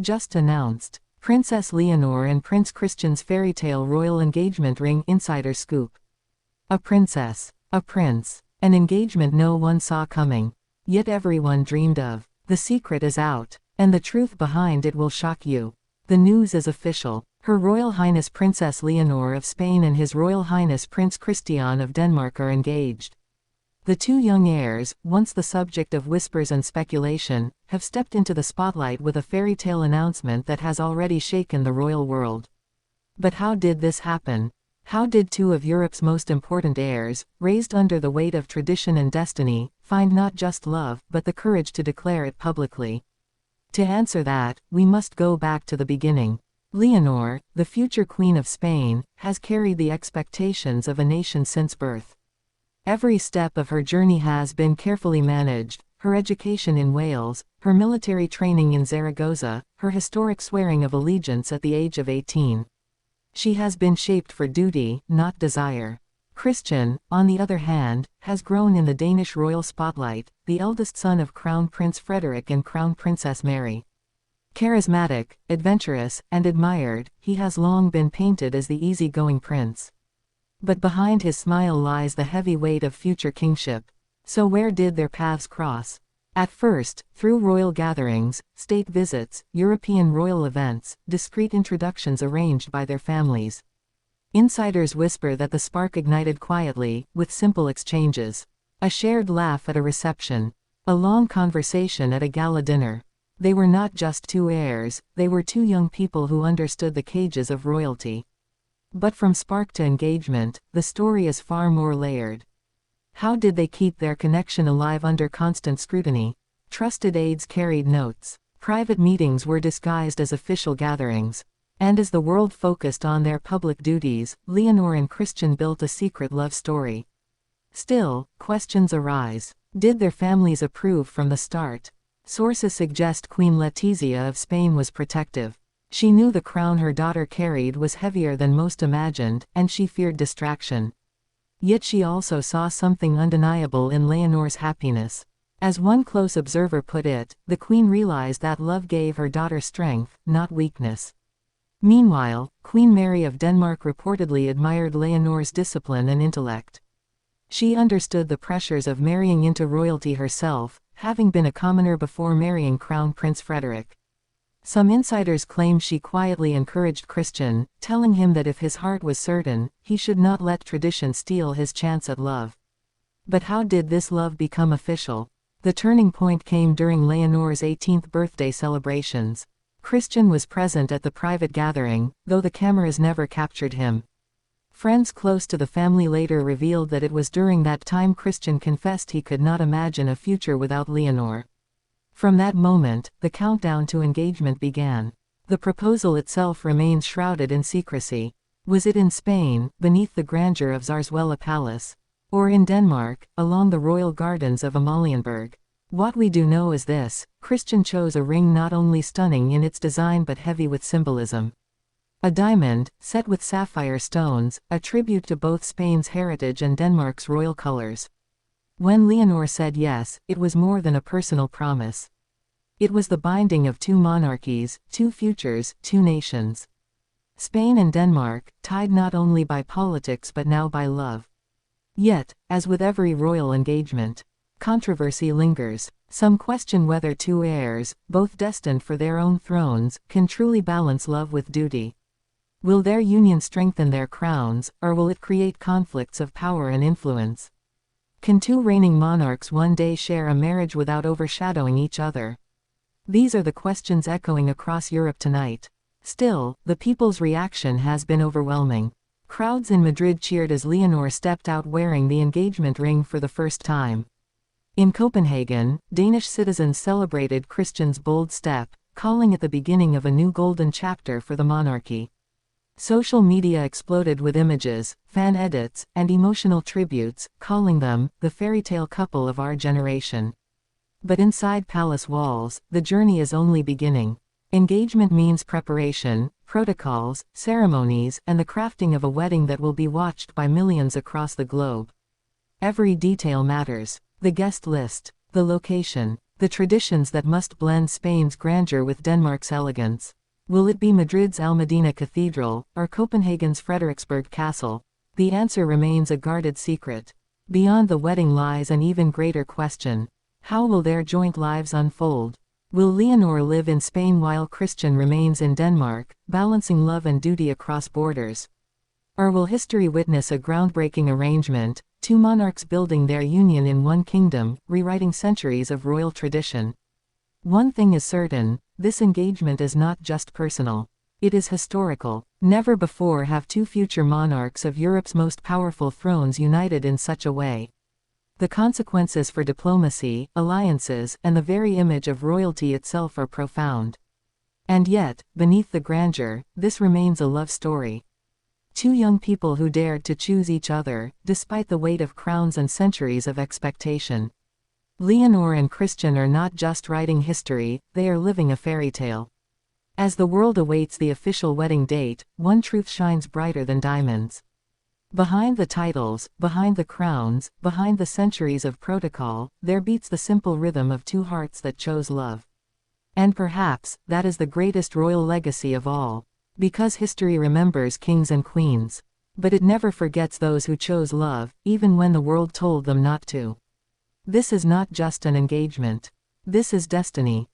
Just announced. Princess Leonor and Prince Christian's fairytale royal engagement ring insider scoop. A princess. A prince. An engagement no one saw coming. Yet everyone dreamed of. The secret is out. And the truth behind it will shock you. The news is official. Her Royal Highness Princess Leonor of Spain and His Royal Highness Prince Christian of Denmark are engaged. The two young heirs, once the subject of whispers and speculation, have stepped into the spotlight with a fairy tale announcement that has already shaken the royal world. But how did this happen? How did two of Europe's most important heirs, raised under the weight of tradition and destiny, find not just love but the courage to declare it publicly? To answer that, we must go back to the beginning. Leonor, the future Queen of Spain, has carried the expectations of a nation since birth. Every step of her journey has been carefully managed: her education in Wales, her military training in Zaragoza, her historic swearing of allegiance at the age of 18. She has been shaped for duty, not desire. Christian, on the other hand, has grown in the Danish royal spotlight, the eldest son of Crown Prince Frederik and Crown Princess Mary. Charismatic, adventurous, and admired, he has long been painted as the easygoing prince. But behind his smile lies the heavy weight of future kingship. So where did their paths cross? At first, through royal gatherings, state visits, European royal events, discreet introductions arranged by their families. Insiders whisper that the spark ignited quietly, with simple exchanges. A shared laugh at a reception. A long conversation at a gala dinner. They were not just two heirs, they were two young people who understood the cages of royalty. But from spark to engagement, the story is far more layered. How did they keep their connection alive under constant scrutiny? Trusted aides carried notes. Private meetings were disguised as official gatherings. And as the world focused on their public duties, Leonor and Christian built a secret love story. Still, questions arise. Did their families approve from the start? Sources suggest Queen Letizia of Spain was protective. She knew the crown her daughter carried was heavier than most imagined, and she feared distraction. Yet she also saw something undeniable in Leonor's happiness. As one close observer put it, the queen realized that love gave her daughter strength, not weakness. Meanwhile, Queen Mary of Denmark reportedly admired Leonor's discipline and intellect. She understood the pressures of marrying into royalty herself, having been a commoner before marrying Crown Prince Frederik. Some insiders claim she quietly encouraged Christian, telling him that if his heart was certain, he should not let tradition steal his chance at love. But how did this love become official? The turning point came during Leonor's 18th birthday celebrations. Christian was present at the private gathering, though the cameras never captured him. Friends close to the family later revealed that it was during that time Christian confessed he could not imagine a future without Leonor. From that moment, the countdown to engagement began. The proposal itself remains shrouded in secrecy. Was it in Spain, beneath the grandeur of Zarzuela Palace? Or in Denmark, along the royal gardens of Amalienborg? What we do know is this: Christian chose a ring not only stunning in its design but heavy with symbolism. A diamond, set with sapphire stones, a tribute to both Spain's heritage and Denmark's royal colors. When Leonor said yes, it was more than a personal promise. It was the binding of two monarchies, two futures, two nations. Spain and Denmark, tied not only by politics but now by love. Yet, as with every royal engagement, controversy lingers. Some question whether two heirs, both destined for their own thrones, can truly balance love with duty. Will their union strengthen their crowns, or will it create conflicts of power and influence? Can two reigning monarchs one day share a marriage without overshadowing each other? These are the questions echoing across Europe tonight. Still, the people's reaction has been overwhelming. Crowds in Madrid cheered as Leonor stepped out wearing the engagement ring for the first time. In Copenhagen, Danish citizens celebrated Christian's bold step, calling it the beginning of a new golden chapter for the monarchy. Social media exploded with images, fan edits, and emotional tributes, calling them the fairytale couple of our generation. But inside palace walls, the journey is only beginning. Engagement means preparation, protocols, ceremonies, and the crafting of a wedding that will be watched by millions across the globe. Every detail matters. The guest list, the location, The traditions that must blend Spain's grandeur with Denmark's elegance. Will it be Madrid's Almedina Cathedral, or Copenhagen's Frederiksberg Castle? The answer remains a guarded secret. Beyond the wedding lies an even greater question. How will their joint lives unfold? Will Leonor live in Spain while Christian remains in Denmark, balancing love and duty across borders? Or will history witness a groundbreaking arrangement, two monarchs building their union in one kingdom, rewriting centuries of royal tradition? One thing is certain, this engagement is not just personal. It is historical. Never before have two future monarchs of Europe's most powerful thrones united in such a way. The consequences for diplomacy, alliances, and the very image of royalty itself are profound. And yet, beneath the grandeur, this remains a love story. Two young people who dared to choose each other, despite the weight of crowns and centuries of expectation. Leonor and Christian are not just writing history, they are living a fairy tale. As the world awaits the official wedding date, one truth shines brighter than diamonds. Behind the titles, behind the crowns, behind the centuries of protocol, there beats the simple rhythm of two hearts that chose love. And perhaps, that is the greatest royal legacy of all. Because history remembers kings and queens. But it never forgets those who chose love, even when the world told them not to. This is not just an engagement. This is destiny.